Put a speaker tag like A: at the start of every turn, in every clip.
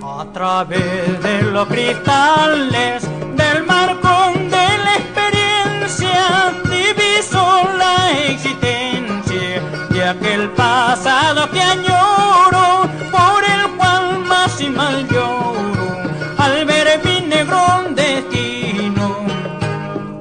A: A través de los cristales del marcón de la experiencia diviso la existencia de aquel pasado que añoro, por el cual más y mal lloro al ver mi negro destino.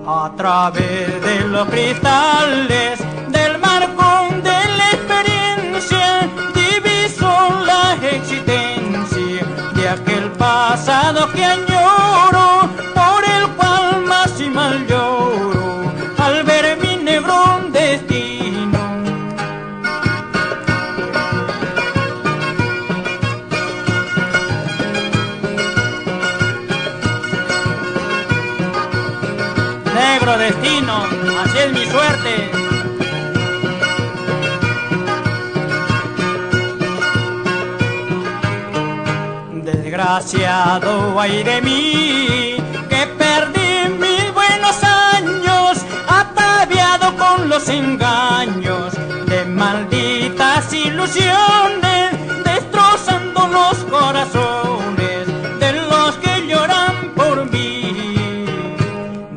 A: A través de los cristales del marcón de la experiencia diviso la existencia de aquel pasado que añoro, por el cual más y mal lloro al ver mi negro destino. Negro destino, así es mi suerte. Desgraciado ay de mí, que perdí mis buenos años, ataviado con los engaños de malditas ilusiones, destrozando los corazones de los que lloran por mí.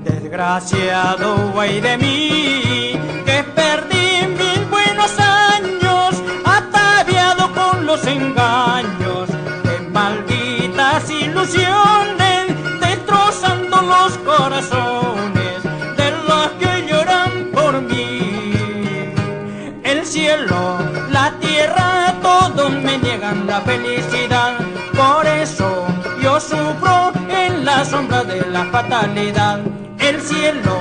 A: Desgraciado ay de mí, que perdí mis buenos años, ataviado con los engaños de malditas ilusiones, destrozando los corazones de los que lloran por mí. El cielo, la tierra, todos me niegan la felicidad, por eso yo sufro en la sombra de la fatalidad. El cielo,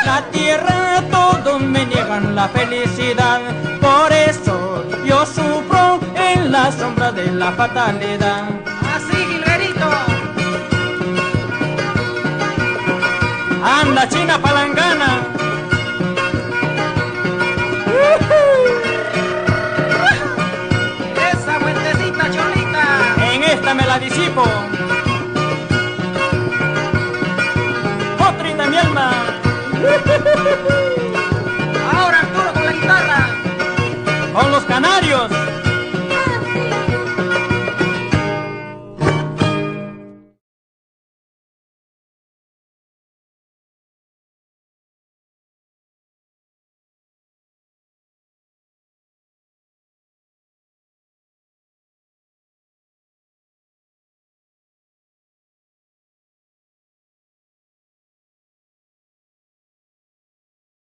A: la tierra, todos me niegan la felicidad, por eso yo sufro en la sombra de la fatalidad.
B: Así, Gilberito.
A: Anda, China Palangana.